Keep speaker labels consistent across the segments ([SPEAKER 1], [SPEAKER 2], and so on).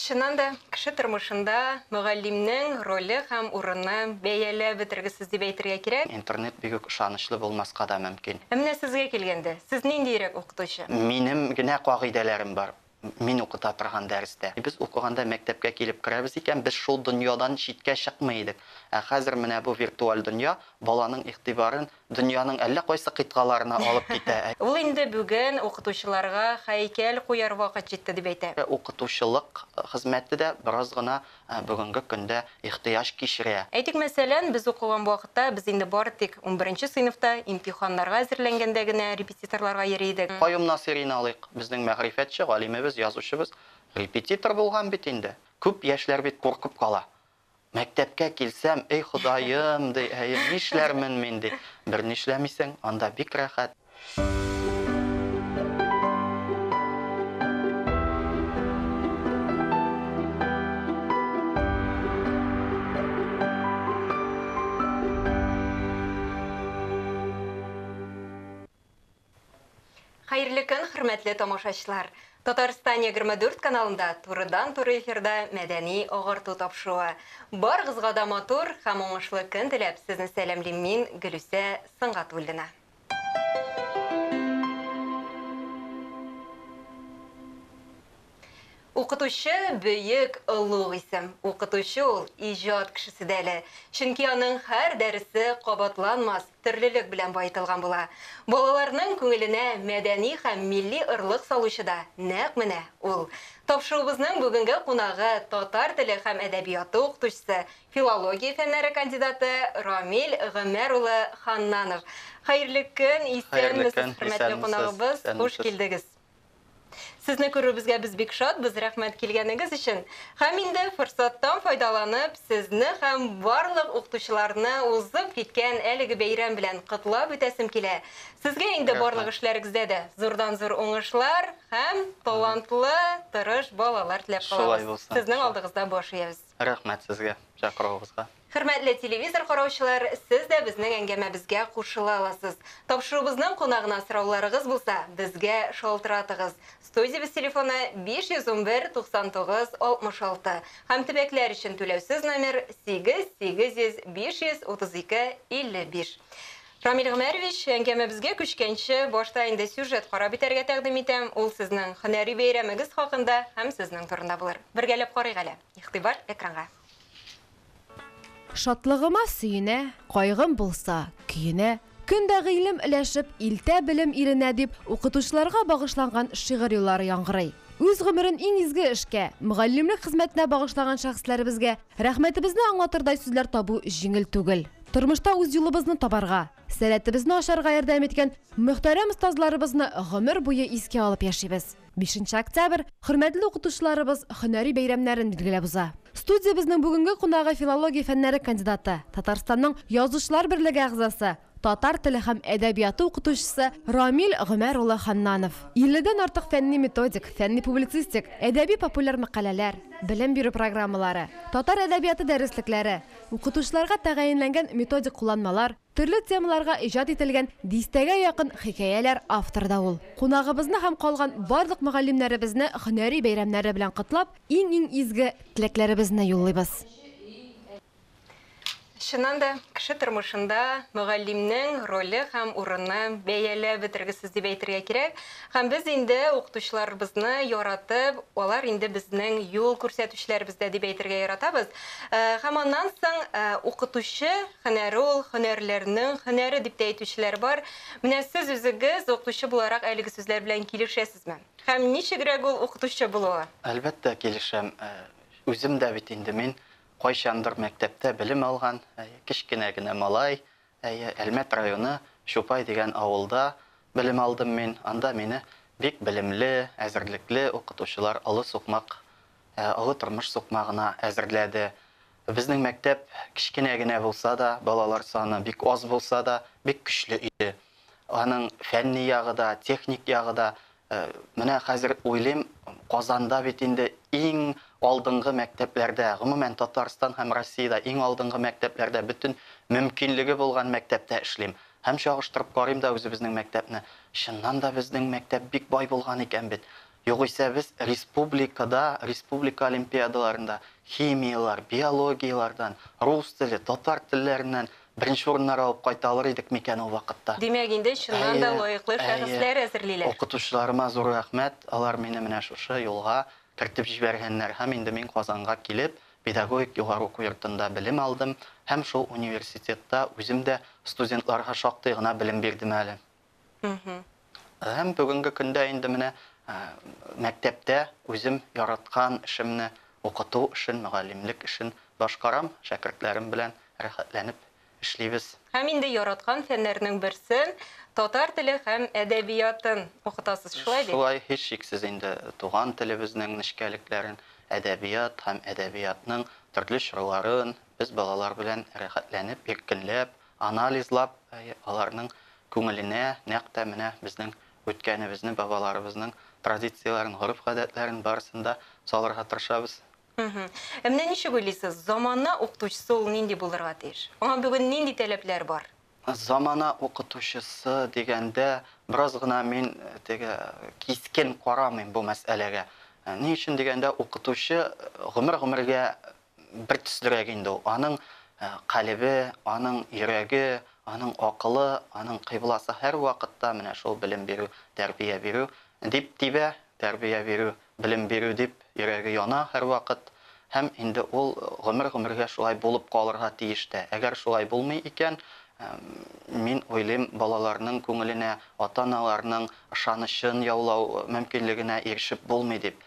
[SPEAKER 1] Чыннан да, кеше тормышында мөгаллимнең роле һәм урыны бәяләп бетергесез дип әйтергә кирәк.
[SPEAKER 2] Интернет бик ышанычлы булмаска да мөмкин.
[SPEAKER 1] Менә сезгә килгәндә, сез ниндирәк укытучы?
[SPEAKER 2] Минем генә кагыйдәләрем бар. Мин укыта торган дәрестә. Без укыганда мәктәпкә килеп керәбез икән, без шул дөньядан читкә чыкмый идек. Ә хәзер менә бу виртуаль дөнья баланың игътибарын дөньяның әллә кайсы кыйтгаларына алып китә.
[SPEAKER 1] Ул инде бүген укытучыларга һәйкәл куяр вакыт җитте дип әйтә.
[SPEAKER 2] Укытучылык хезмәте дә бераз гына бүгенге көндә ихтыяҗ кичерә.
[SPEAKER 1] Әйтик, мәсәлән, без укыган вакытта без инде бары тик 11-нче сыйныфта имтиханнарга әзерләнгәндә генә репетиторларга йөри идек.
[SPEAKER 2] Каюм Насирин алыйк, безнең мәгърифәтче, галимебез, язучыбыз, репетитор булган бит инде. Күп яшьләр бит куркып кала. Мәктәпкә килсәм, эй Ходаем, ди, нишләрмен мин ди. Бер нишләмисең, анда бик рәхәт.
[SPEAKER 1] Хәерле көн, хөрмәтле тамашачылар. Татарстан 24 каналында турыдан-туры эфирда мәдәни агарту тапшыруы. Барыгызга да матур һәм уңышлы көн теләп, сезне сәламлыйм мин, Гөлүсә Сыңгатуллина. Укытучы бөек олуг исем. Укытучы ул иҗат кешесе дә әле. Чөнки аның һәр дәресе кабатланмас, төрлелек белән байтылган була. Балаларның күңеленә мәдәни һәм милли ырлык салучы да нәкъ менә ул. Тапшыруыбызның бүгенге кунагы татар теле һәм әдәбияты укытучысы, филология фәннәре кандидаты Рамил Гомәр улы Ханнанов. Хәерле көн, исәнмесез, хөрмәтле кунагыбыз, хуш килдегез. Сезне күрүебезгә без бик шат, без рәхмәт килгәнегез өчен. Һәм инде форсаттан файдаланып, сезне һәм барлык укытучыларны узып киткән әлеге бәйрәм белән котлап үтәсем килә. Сезгә инде барлык эшләрегездә дә зурдан-зур уңышлар һәм талантлы, тырыш балалар теләп калабыз. Сезнең алдыгызда баш иябез.
[SPEAKER 2] Рәхмәт сезгә, чакыруыгызга.
[SPEAKER 1] Хөрмәтле телевизор караучылар, сез дә безнең әңгәмәбезгә кушыла аласыз. Тапшыруыбызның кунагына сорауларыгыз булса, безгә шалтыратыгыз. Студиябыз телефоны 511 99 66. Һәм төбәкләр өчен түләүсез номер 8800 532 55. Рамил Гомәрович, әңгәмәбезгә күчкәнче башта инде сюжет карап битәргә тәкъдим итәм. Ул сезнең һөнәри бәйрәмегез хакында һәм сезнең турында булыр. Бергәләп карыйк әле. Игътибар экранга.
[SPEAKER 3] Шатлыгыма сөенә, кайгым булса көенә, көндә гыйлем өләшеп, илтә белем иренә дип укытучыларга багышланган шигырь юллары яңгырый. Үз гомерен иң изге эшкә, мөгаллимлек хезмәтенә багышлаган шәхесләребезгә рәхмәтебезне аңлатырдай сүзләр табу җиңел түгел. Тормышта үз юлыбызны табарга, сәләтебезне ашарга ярдәм иткән мөхтәрәм остазларыбызны гомер буе искә алып яшибез. 5 октябрь хөрмәтле укытучыларыбыз һөнәри бәйрәмнәрен билгеләп уза. Студиябызның бүгенге кунагы филология фәннәре кандидаты, Татарстанның Язучылар берлеге әгъзасы, татар теле һәм әдәбияты укытучысы Рамил Гомәр улы Ханнанов. 50дән артык фәнни методик, фәнни публицистик, әдәби популяр мәкаләләр, белем бирү программалары, татар әдәбияты дәреслекләре, укытучыларга тәгаенләнгән методик кулланмалар, төрле темаларга иҗат ителгән дистәгә якын хикәяләр авторы да ул. Кунагыбызны һәм калган барлык мөгаллимнәребезне һөнәри бәйрәмнәре белән котлап, иң изге теләкләребезне юллыйбыз.
[SPEAKER 1] Чыннан да, кеше тормышында мөгаллимнең роле һәм урыны бәяләп бетергесез дип әйтергә кирәк. Һәм без инде укытучыларыбызны яратып, алар инде безнең юл күрсәтүчеләребездә дип әйтергә яратабыз. Һәм аннан соң укытучы һөнәре ул, һөнәрләрнең һөнәре дип әйтүчеләр бар. Менә сез үзегез укытучы буларак әлеге сүзләр белән килешәсезме? Һәм ничегрәк ул укытучы булуы?
[SPEAKER 2] Әлбәттә килешәм. Үзем дә бит инде мин кайчандыр мәктәптә белем алган, кичкенә генә малай, Әлмәт районы Шупай дигән авылда белем алдым мин. Анда мине бик белемле, әзерлекле укытучылар олы сукмак, олы тормыш сукмагына әзерләде. Безнең мәктәп кичкенә генә булса да, балалар саны бик аз булса да, бик көчле иде. Аның фәнни ягы да, техник ягы да, менә хәзер уйлыйм, Казанда бит инде иң алдынгы мәктәпләрдә, гомумән Татарстан һәм Россиядә иң алдынгы мәктәпләрдә бөтен мөмкинлеге булган мәктәптә эшлим. Һәм чагыштырып карыйм да үзебезнең мәктәпне. Чыннан да безнең мәктәп бик бай булган икән бит. Югыйсә без республика олимпиадаларында химиялар, биологиялардан, рус теле, татар телләреннән беренче урыннар алып кайта алыр идек микән ул вакытта.
[SPEAKER 1] Димәк, инде шуннан да
[SPEAKER 2] Әйе,
[SPEAKER 1] лаеклы шәхесләр әзерлиләр.
[SPEAKER 2] Укытучыларыма зур рәхмәт. Алар мине менә шушы юлга кертеп җибәргәннәр һәм инде мин Казанга килеп, педагогик югары уку йортында белем алдым һәм шул университетта үзем дә студентларга шактый гына белем бирдем әле. Һәм бүгенге көндә инде менә мәктәптә үзем яраткан эшемне, укыту эшен, мөгаллимлек эшен башкарам, шәкертләрем белән рәхәтләнеп эшлибез.
[SPEAKER 1] Һәм инде яраткан фәннәрнең берсен татар теле һәм әдәбиятын укытасыз, шулай бит?
[SPEAKER 2] Шулай һич шиксез инде туган телебезнең нечкәлекләрен, әдәбият һәм әдәбиятның төрле чорларын без балалар белән рәхәтләнеп, иркенләп, анализлап, аларның күңеленә нәкъ менә безнең үткәнебезне, бабаларыбызның традицияларын, гореф-гадәтләрен барысында салырга тырышабыз.
[SPEAKER 1] Менә ничек уйлыйсыз, замана укытучысы ул нинди булырга тиеш? Аңа бүген нинди таләпләр бар?
[SPEAKER 2] Замана укытучысы дигәндә бераз гына мин кискен карамыйм бу мәсьәләгә. Ни өчен дигәндә укытучы гомергә бер төслерәк инде ул. Аның калебе, аның йөрәге, аның акылы, аның кыйбласы һәр вакытта менә шул белем бирү, тәрбия бирү дип тибә, тәрбия бирү, белем бирү дип йөрәге яна һәр вакыт. Һәм инде ул гомергә шулай булып калырга тиеш тә. Әгәр шулай булмый икән, мин уйлыйм, балаларның күңеленә, ата-аналарның ышанычын яулау мөмкинлегенә ирешеп булмый дип.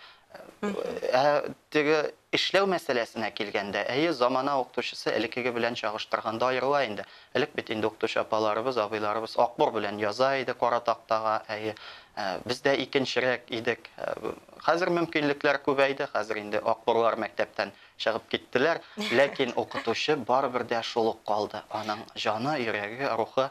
[SPEAKER 2] Теге эшләү мәсьәләсенә килгәндә, замана укытучысы элекеге белән чагыштырганда аерыла инде. Элек бит инде укытучы апаларыбыз, абыйларыбыз акбур белән яза иде кара тактага, без дә икенчерәк идек. Хәзер мөмкинлекләр күбәйде, хәзер инде акбурлар мәктәптән чыгып киттеләр, ләкин укытучы барыбер дә шул ук калды. Аның җаны, йөрәге, рухы.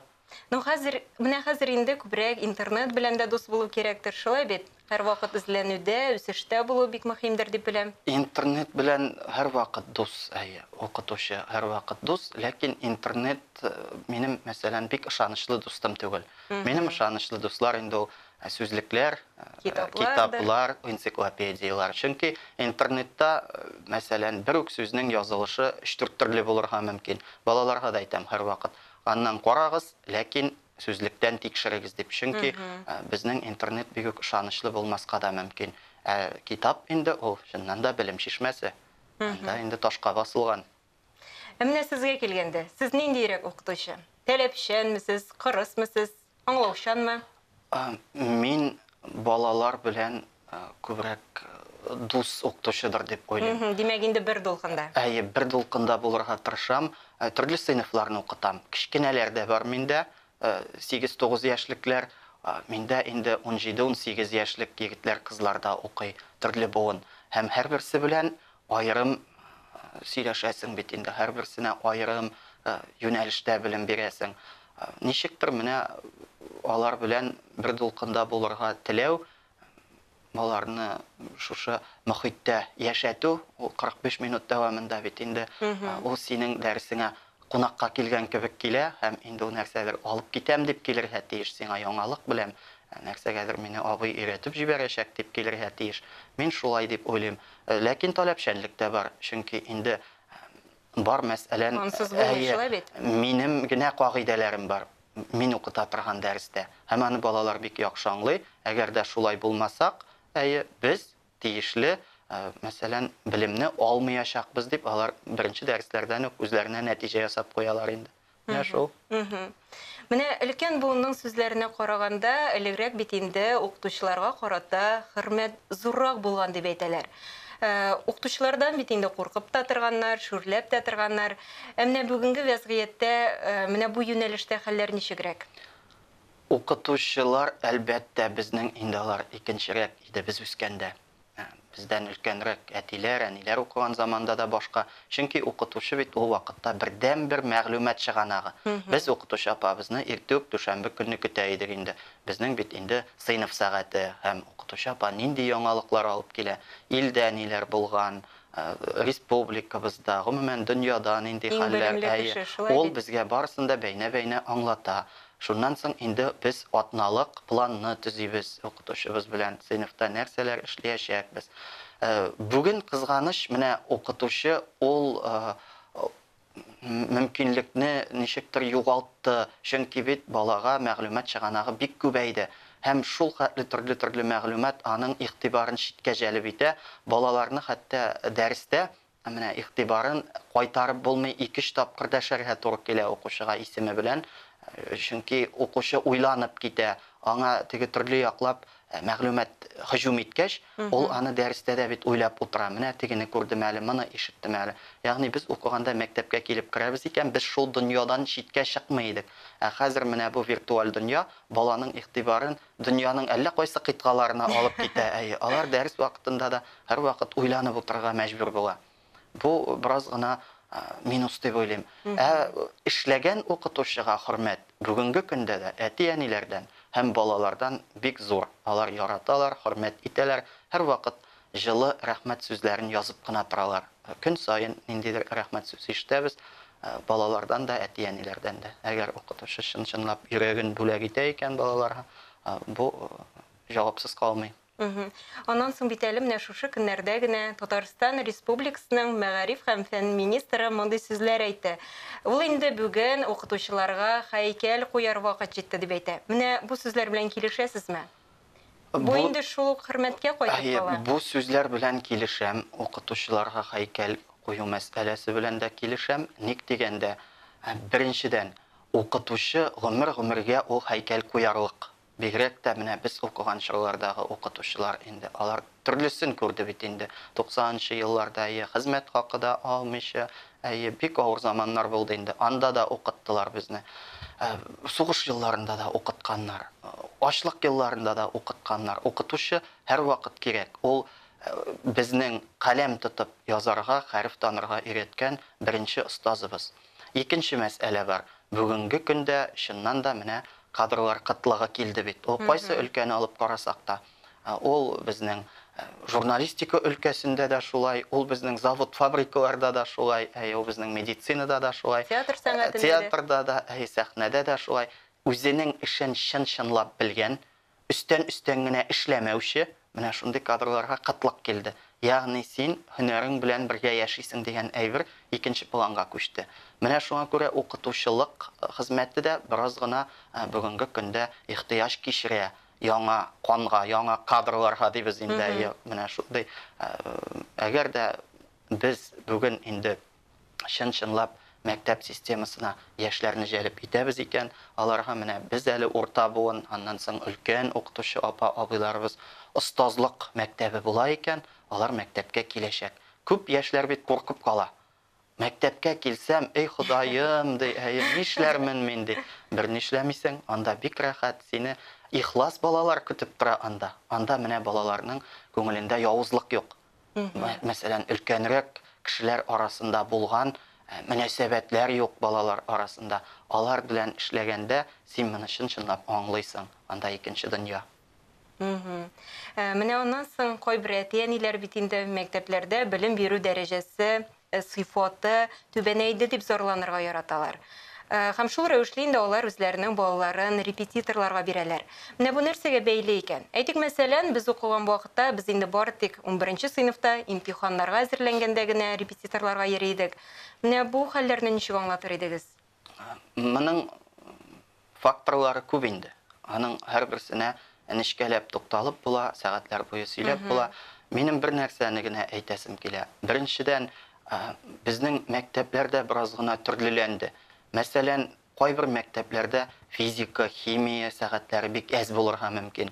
[SPEAKER 1] Менә хәзер инде күбрәк интернет белән дә дус булу кирәктер, шулай бит? Һәр вакыт эзләнүдә, үсештә булу бик мөһимдер дип беләм.
[SPEAKER 2] Интернет белән һәр вакыт дус, укытучы һәр вакыт дус, ләкин интернет минем мәсәлән бик ышанычлы дустым түгел. Минем ышанычлы дуслар инде ул сүзлекләр, китаплар, энциклопедиялар. Чөнки интернетта мәсәлән бер үк сүзнең язылышы 3-4 төрле булырга мөмкин. Балаларга да әйтәм һәр вакыт. Аннан карагыз, ләкин сүзлектән тикшерегез дип. Чөнки безнең интернет бик үк ышанычлы булмаска да мөмкин. Китап инде ул чыннан да белем шишмәсе. Анда инде ташка басылган.
[SPEAKER 1] Менә сезгә килгәндә, сез ниндирәк укытучы? Таләпчәнмисез, кырысмысыз, аңлаучанмы?
[SPEAKER 2] Мин балалар белән күбрәк дус укытучыдыр дип уйлыйм.
[SPEAKER 1] Димәк, инде бер дулкында.
[SPEAKER 2] Бер дулкында булырга тырышам. Төрле сыйныфларны укытам. Кичкенәләр дә бар миндә, 8-9 яшьлекләр, миндә инде 17-18 яшьлек егетләр, кызлар да укый, төрле буын. Һәм һәрберсе белән аерым сөйләшәсең бит инде, һәрберсенә аерым юнәлештә белем бирәсең. Ничектер менә алар белән бер дулкында булырга теләү, баларны шушы мөхиттә яшәтү, ул 45 минут дәвамында бит инде ул синең дәресеңә кунакка килгән кебек килә, һәм инде ул нәрсәдер алып китәм дип килергә тиеш, сиңа яңалык белән нәрсәгәдер мине абый өйрәтеп җибәрәчәк дип килергә тиеш. Мин шулай дип уйлыйм. Ләкин таләпчәнлек тә бар, чөнки инде бар мәсьәлән, минем генә кагыйдәләрем бар. Мин укыта торган дәрестә. Һәм аны балалар бик яхшы аңлый. Әгәр дә шулай булмасак, без тиешле, мәсәлән, белемне алмаячакбыз дип, алар беренче дәресләрдән үк үзләренә нәтиҗә ясап куялар инде. Менә шул.
[SPEAKER 1] Менә өлкән буынның сүзләренә караганда, элегрәк бит инде укытучыларга карата хөрмәт зуррак булган дип әйтәләр. Укытучылардан бит инде куркып та торганнар, шүрләп тә торганнар. Менә бүгенге вазгыятьтә менә бу юнәлештә хәлләр ничегрәк?
[SPEAKER 2] Укытучылар әлбәттә безнең инде алар икенчерәк иде без үскәндә. Бездән өлкәнрәк әтиләр, әниләр укыган заманда да башка. Чөнки укытучы бит ул вакытта бердән-бер мәгълүмат чыганагы. Без укытучы апабызны иртүк дүшәмбе көнне көтә идек инде. Безнең бит инде сыйныф сәгате һәм укытучы апа нинди яңалыклар алып килә. Илдә ниләр булган, республикабызда, гомумән дөньяда нинди хәлләр. Ул безгә барысын да бәйнә-бәйнә аңлата. Шуннан соң инде без атналык планны төзибез укытучыбыз белән сыйныфта нәрсәләр эшләячәкбез. Бүген кызганыч менә укытучы ул мөмкинлекне ничектер югалтты, чөнки бит балага мәгълүмат чыганагы бик күбәйде. Һәм шул хәтле төрле мәгълүмат аның игътибарын читкә җәлеп итә, балаларны хәтта дәрестә менә игътибарын кайтарып булмый 2 тапкыр дәшәргә туры килә укучыга исеме белән, чөнки укучы уйланып китә, аңа теге төрле яклап мәгълүмат һөҗүм иткәч, ул аны дәрестә дә бит уйлап утыра. Менә тегене күрдем әле, моны ишеттем әле. Ягъни без укыганда мәктәпкә килеп керәбез икән, без шул дөньядан читкә чыкмый идек. Хәзер менә бу виртуаль дөнья баланың игътибарын дөньяның әллә кайсы кыйткаларына алып китә. Алар дәрес вакытында да һәрвакыт уйланып утырырга мәҗбүр була. Бу бераз гына минус дип уйлыйм. Эшләгән укытучыга хөрмәт бүгенге көндә дә әти-әниләрдән һәм балалардан бик зур. Алар яраталар, хөрмәт итәләр, һәрвакыт җылы рәхмәт сүзләрен язып кына торалар. Көн саен ниндидер рәхмәт сүз ишетәбез балалардан да, әти-әниләрдән дә. Әгәр укытучы чынлап йөрәген бүләк итә икән балаларга, бу җавапсыз калмый.
[SPEAKER 1] Аннан соң бит әле менә шушы көннәрдә генә Татарстан Республикасының Мәгариф һәм фән министры мондый сүзләр әйтте. Ул инде бүген укытучыларга һәйкәл куяр вакыт җитте дип әйтә. Менә бу сүзләр белән килешәсезме? Бу инде шул ук хөрмәткә кайтып кала.
[SPEAKER 2] Бу сүзләр белән килешәм, укытучыларга һәйкәл кую мәсьәләсе белән дә килешәм. Ник дигәндә, беренчедән, укытучы гомергә ул һәйкәл куярлык. Бигрәк тә менә без укыган чорлардагы укытучылар инде алар төрлесен күрде бит инде. 90-нчы елларда хезмәт хакы да алмыйча, бик авыр заманнар булды инде. Анда да укыттылар безне. Сугыш елларында да укытканнар, ачлык елларында да укытканнар. Укытучы һәрвакыт кирәк. Ул безнең каләм тотып язарга, хәреф танырга өйрәткән беренче остазыбыз. Икенче мәсьәлә бар. Бүгенге көндә чыннан да менә кадрлар кытлыгы килде бит. Ул кайсы өлкәне алып карасак та, ул безнең журналистика өлкәсендә дә шулай, ул безнең завод, фабрикаларда да шулай, ул безнең медицинада да шулай, театрда да, сәхнәдә дә шулай. Үзенең эшен чынлап белгән, үстән генә эшләмәүче, менә шундый кадрларга кытлык килде. Ягъни син һөнәрең белән бергә яшисең дигән әйбер икенче планга күчте. Менә шуңа күрә укытучылык хезмәте дә бераз гына бүгенге көндә ихтыяҗ кичерә. Яңа канга, яңа кадрларга дибез инде. Менә шундый. Әгәр дә без бүген инде чынлап мәктәп системасына яшьләрне җәлеп итәбез икән, аларга менә без әле урта буын, аннан соң өлкән укытучы апа-абыйларыбыз остазлык мәктәбе була икән, алар мәктәпкә киләчәк. Күп яшьләр бит куркып кала. Мәктәпкә килсәм, эй Ходаем, нишләрмен мин ди. Бер нишләмисең, анда бик рәхәт, сине ихлас балалар көтеп тора анда. Анда менә балаларның күңелендә явызлык юк. Мәсәлән, өлкәнрәк кешеләр арасында булган мөнәсәбәтләр юк балалар арасында. Алар белән эшләгәндә син моны чынлап аңлыйсың. Анда икенче дөнья.
[SPEAKER 1] Менә аннан соң кайбер әти-әниләр бит инде мәктәпләрдә белем бирү дәрәҗәсе, сыйфаты түбәнәйде дип зарланырга яраталар. Һәм шул рәвешле инде алар үзләренең балаларын репетиторларга бирәләр. Менә бу нәрсәгә бәйле икән. Әйтик, мәсәлән, без укыган вакытта без инде бары тик 11-нче сыйныфта имтиханнарга әзерләнгәндә генә репетиторларга йөри идек. Менә бу хәлләрне ничек аңлатыр идегез?
[SPEAKER 2] Моның факторлары күп инде. Аның һәрберсенә нечкәләп тукталып була, сәгатьләр буе сөйләп була. Минем бер нәрсәне генә әйтәсем килә. Беренчедән, безнең мәктәпләрдә бераз гына төрлеләнде. Мәсәлән, кайбер мәктәпләрдә физика, химия сәгатьләре бик әз булырга мөмкин.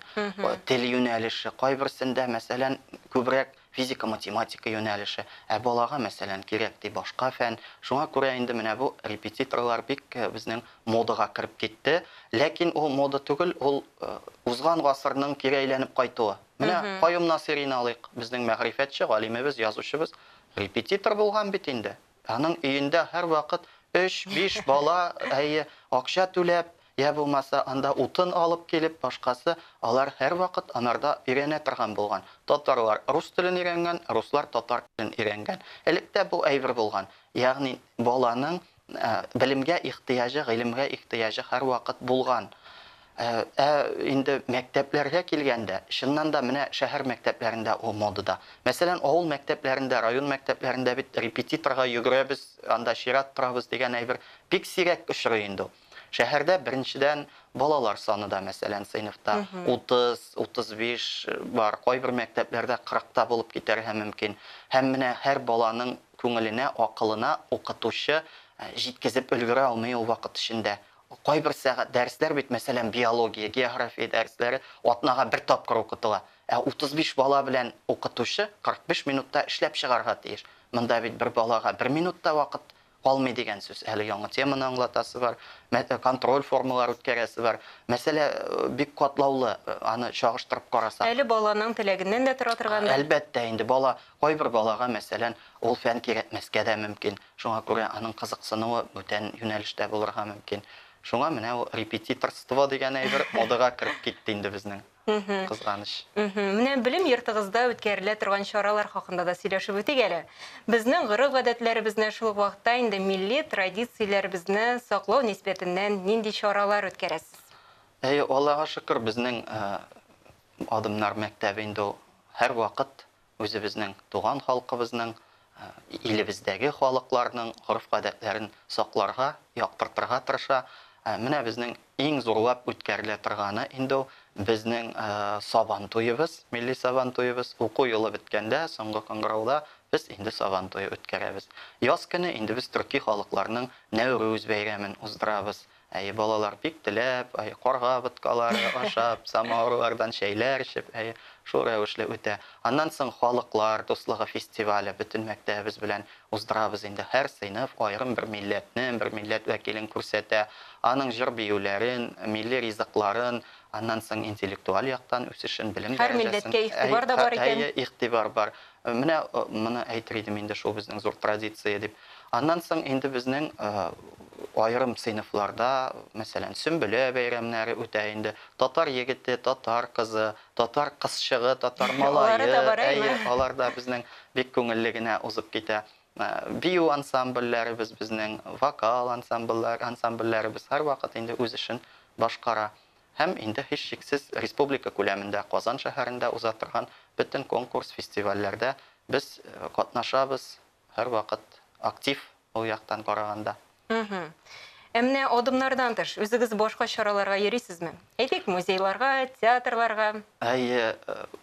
[SPEAKER 2] Тел юнәлеше, кайберсендә, мәсәлән, күбрәк физика, математика юнәлеше. Балага, мәсәлән, кирәк ди башка фән. Шуңа күрә инде менә бу репетиторлар бик безнең модага кирип китте. Ләкин ул мода түгел, ул узган гасырның кире әйләнеп кайтуы. Менә Каюм Насирин алыйк, безнең мәгърифәтче, галимебез, язучыбыз, репетитор булган бит инде. Аның өендә һәрвакыт 3-5 бала акча түләп, я булмаса анда утын алып килеп, башкасы, алар һәрвакыт анарда өйрәнә торган булган. Татарлар рус телен өйрәнгән, руслар татар телен өйрәнгән. Электә бу әйбер булган. Ягъни баланың Белемгә ихтыяҗы, гыйлемгә ихтыяҗы һәр вакыт булган. Инде мәктәпләргә килгәндә, чыннан да менә шәһәр мәктәпләрендә ул модада. Мәсәлән, авыл мәктәпләрендә, район мәктәпләрендә бит репетиторга йөгерәбез, анда чират торабыз дигән әйбер бик сирәк очрый инде. Шәһәрдә беренчедән балалар саны да, мәсәлән, сыйныфта 30-35 бар, кайбер мәктәпләрдә 40та булып китәргә мөмкин. Һәм менә һәр баланың күңеленә, акылына укытучы җиткезеп өлгерә алмый ул вакыт эчендә. Кайбер сәгать дәресләр бит, мәсәлән, биология, география дәресләре атнага бер тапкыр укытыла. 35 бала белән укытучы 45 минутта эшләп чыгарга тиеш. Монда бит бер балага 1 минутта вакыт калмый дигән сүз. Әле яңа теманы аңлатасы бар, контроль формалары үткәрәсе бар. Мәсәлә бик катлаулы, аны чагыштырып карасак.
[SPEAKER 1] Әле баланың теләгеннән дә тора торган.
[SPEAKER 2] Әлбәттә, инде бала кайбер балага, мәсәлән, ул фән кирәкмәскә дә мөмкин. Шуңа күрә аның кызыксынуы бүтән юнәлештә булырга мөмкин. Шуңа менә ул репетиторство дигән әйбер модага кирип китте инде безнең. Кызганыч.
[SPEAKER 1] Менә белем йортыгызда үткәрелә торган чаралар хакында да сөйләшеп үтик әле. Безнең гореф-гадәтләребезне шул вакытта инде милли традицияләребезне саклау нисбәтеннән нинди чаралар үткәрәсез?
[SPEAKER 2] Аллага шөкер, безнең адымнар мәктәбе инде һәр вакыт үзебезнең туган халкыбызның, илебездәге халыкларның гореф-гадәтләрен сакларга, яктыртырга тырыша. Менә безнең иң зурлап үткәрелә торганы инде безнең Сабан туебыз, милли Сабан туебыз. Уку елы биткәндә, соңгы кыңгырауда без инде Сабан туе үткәрәбез. Яз көне инде без төрки халыкларның Нәүрүз бәйрәмен уздырабыз. Балалар бик теләп, карга боткалары ашап, самавырлардан чәйләр эчеп, шул рәвешле үтә. Аннан соң халыклар дуслыгы фестивале бөтен мәктәбебез белән уздырабыз инде. Һәр сыйныф аерым бер милләт вәкилен күрсәтә, аның җыр биюләрен, милли ризыкларын, аннан соң интеллектуаль яктан үсешен, белем
[SPEAKER 1] һәр милләткә игътибар да бар икән.
[SPEAKER 2] Игътибар бар. Менә моны әйтер идем инде, шул безнең зур традиция дип. Аннан соң инде безнең аерым сыйныфларда, мәсәлән, Сөмбелә бәйрәмнәре үтә инде. Татар егете, татар кызы, татар кызчыгы, татар малае, алар да безнең бик күңелле генә узып китә. Бию ансамбльләребез, безнең вокал ансамбльләребез һәр вакыт инде үз эшен башкара. Һәм инде һич шиксез республика күләмендә, Казан шәһәрендә уза торган бөтен конкурс, фестивальләрдә без катнашабыз, һәр вакыт актив ул яктан караганда.
[SPEAKER 1] Менә адымнардан тыш, үзегез башка чараларга йөрисезме? Әйтик, музейларга, театрларга.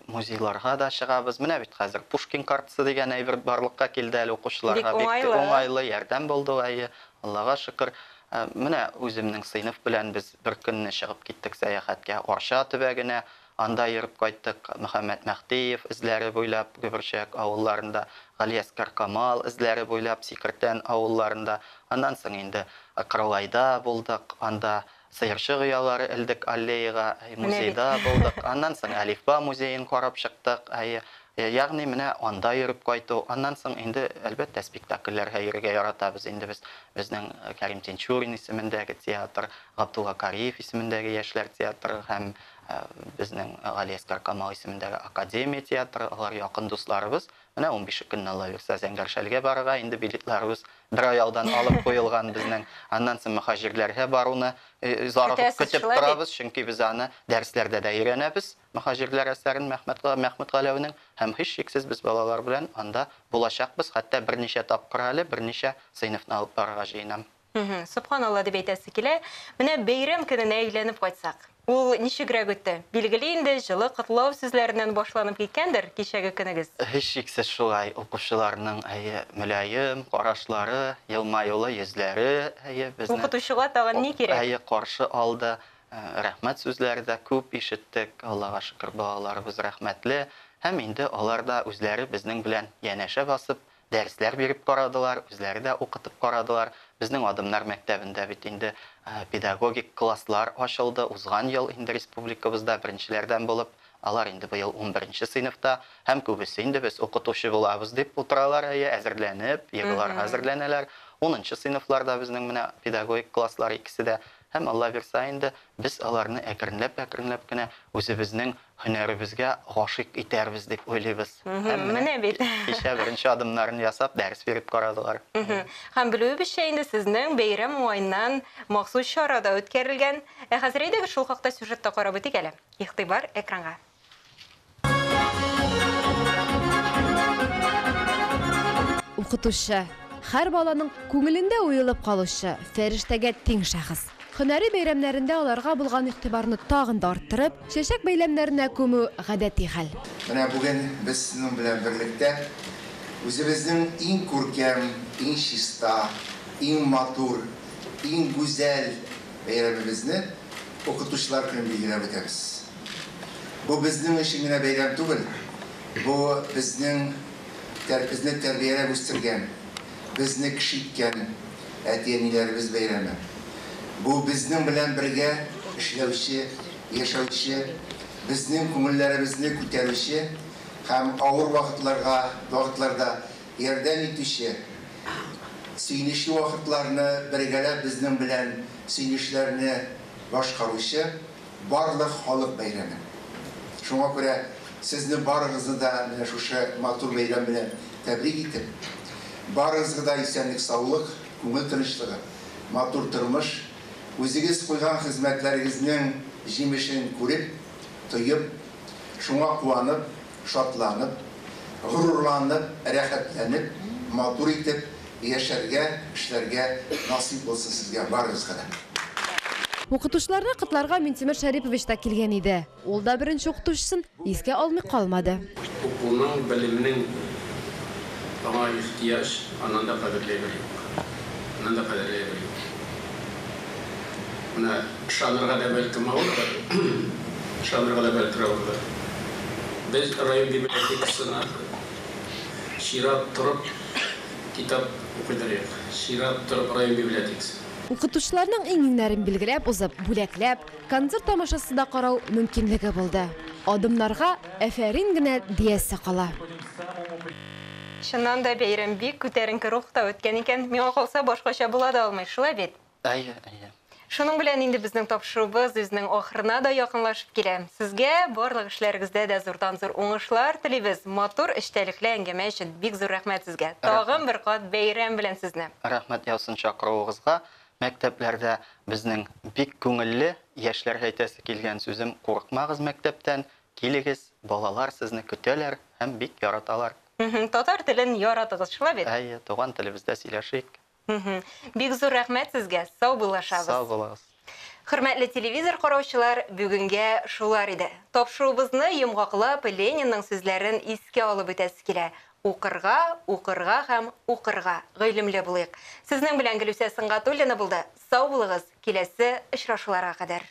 [SPEAKER 2] Музейларга да чыгабыз. Менә бит хәзер Пушкин картасы дигән әйбер барлыкка килде әле укучыларга. Бик уңайлы ярдәм булды, Аллага шөкер. Менә үземнең сыйныф белән без бер көнне чыгып киттек сәяхәткә Арча төбәгенә. Анда йөреп кайттык. Мөхәммәд Мәхтиев эзләре буйлап Гөбөрчәк авылларында, Галиәскәр Камал эзләре буйлап Сикертән авылларында. Аннан соң инде Кырылайда булдык. Анда Сыерчы гыялары элдек аллеяга, музейда булдык. Аннан соң Әлифба музейын карап чыктык. Ягъни менә анда йөреп кайту. Аннан соң инде әлбәттә спектакльләргә йөрергә яратабыз инде без. Безнең Кәрим Тинчурин исемендәге театр, Габдулла Кариев исемендәге яшьләр театры һәм безнең Галиәскәр Камал исемендәге Академия театры, алар якын дусларыбыз. Менә 15 көннән Алла бирсә Зәңгәршәлгә барырга инде билетларыбыз бер айдан алып куелган безнең. Аннан соң мөхаҗирләргә баруны зарыгып көтеп торабыз, чөнки без аны дәресләрдә дә өйрәнәбез. Мөхаҗирләр әсәрен Мәхмәт Галәүнең һәм һич шиксез без балалар белән анда булачакбыз. Хәтта берничә тапкыр әле берничә сыйныфны алып барырга җыенам.
[SPEAKER 1] Субханалла дип әйтәсе килә. Менә бәйрәм көненә әйләнеп кайтсак. Ул ничегрәк үтте? Билгеле инде җылы котлау сүзләреннән башланып киткәндер кичәге көнегез.
[SPEAKER 2] Һич шиксез шулай. Укучыларның мөлаем карашлары, елмаюлы йөзләре, безнең
[SPEAKER 1] укытучыга тагын ни кирәк?
[SPEAKER 2] Каршы алды. Рәхмәт сүзләре дә күп ишеттек. Аллага шөкер, балаларыбыз рәхмәтле. Һәм инде алар да үзләре безнең белән янәшә басып, дәресләр биреп карадылар, үзләре дә укытып карадылар. Безнең адымнар мәктәбендә бит инде педагогик класслар ачылды. Узган ел инде республикабызда беренчеләрдән булып, алар инде быел 11нче сыйныфта, һәм күбесе инде без укытучы булабыз дип утыралар, әзерләнеп, йырлар әзерләнәләр. 10нчы сыйныфларда безнең менә педагогик класслар икесе дә һәм Алла бирсә инде без аларны әкренләп кенә үзебезнең һөнәребезгә гашыйк итәрбез дип уйлыйбыз.
[SPEAKER 1] Менә бит.
[SPEAKER 2] Кичә беренче адымнарын ясап дәрес биреп карадылар.
[SPEAKER 1] Һәм белүебезчә инде сезнең бәйрәм уңайыннан махсус чарада үткәрелгән. Хәзер әйдәгез шул хакта сюжетта карап үтик әле. Игътибар экранга.
[SPEAKER 3] Укытучы. Һәр баланың күңелендә уелып калучы фәрештәгә тиң шәхес. Һөнәри бәйрәмнәрендә аларга булган игътибарны тагын да арттырып, чәчәк бәйләмнәренә күмү гадәти хәл.
[SPEAKER 4] Менә бүген без сезнең белән берлектә үзебезнең иң күркәм, иң чиста, иң матур, иң гүзәл бәйрәмебезне укытучылар көнен билгеләп үтәбез. Бу безнең өчен генә бәйрәм түгел, бу безнең тәрбияләп үстергән, безне кеше иткән әти-әниләребез бәйрәме. Бу безнең белән бергә эшләүче, яшәүче, безнең күңелләребезне күтәрүче һәм авыр вакытларда ярдәм итүче, сөйнешле вакытларны бергәләп безнең белән сөйнешләрне башкаручы барлык халык бәйрәме. Шуңа күрә сезне барыгызны да менә шушы матур бәйрәм белән тәбрик итеп, барыгызга да исәнлек, саулык, күңел тынычлыгы, матур тормыш, үзегез куйган хезмәтләрегезнең җимешен күреп, тоеп, шуңа куанып, шатланып, горурланып, рәхәтләнеп, матур итеп яшәргә, эшләргә насип булсын сезгә барыгызга да.
[SPEAKER 3] Укытучыларны котларга Минтимер Шәрипович та килгән иде. Ул да беренче укытучысын искә алмый калмады.
[SPEAKER 5] Укуның, белемнең аңа ихтияҗ, аннан да кадерләй белү. Аннан да кадерләй белү. Менә шанырга да бәлкем авыр, шанырга да бәлкем авыр. Без район библиотекасына чират торып китап укыдырык. Чират торып район библиотекасы.
[SPEAKER 3] Укытучыларның иңнәрен билгеләп узып, бүләкләп, концерт тамашасы да карау мөмкинлеге булды. Адымнарга әфәрин генә диясе кала.
[SPEAKER 1] Шуннан да бәйрәм бик күтәренке рухта үткән икән. Миңа калса башкача була да алмый, шулай бит.
[SPEAKER 2] Әйе.
[SPEAKER 1] Шуның белән инде безнең тапшырубыз үзенең ахырына да якынлашып килә. Сезгә барлык эшләрегездә дә зурдан-зур уңышлар телибез. Матур эштәлекле әңгәмә өчен бик зур рәхмәт сезгә. Тагын бер кат бәйрәм белән сезне.
[SPEAKER 2] Рәхмәт яусын чакыруыгызга. Мәктәпләрдә безнең бик күңелле яшьләргә әйтәсе килгән сүзем: курыкмагыз мәктәптән, килегез, балалар сезне көтәләр һәм бик яраталар.
[SPEAKER 1] Татар телен яратыгыз, шулай бит?
[SPEAKER 2] Әйе, туган телебездә сөйләшик.
[SPEAKER 1] Бик зур рәхмәт сезгә. Сау булашабыз.
[SPEAKER 2] Сау булыгыз.
[SPEAKER 1] Хөрмәтле телевизор караучылар, бүгенгә шулар иде. Тапшырубызны йомгаклап Ленинның сүзләрен искә алып үтәсе килә. Укырга һәм укырга. Гыйлемле булыйк. Сезнең белән Гөлүсә Сыңгатуллина булды. Сау булыгыз. Киләсе очрашуларга кадәр.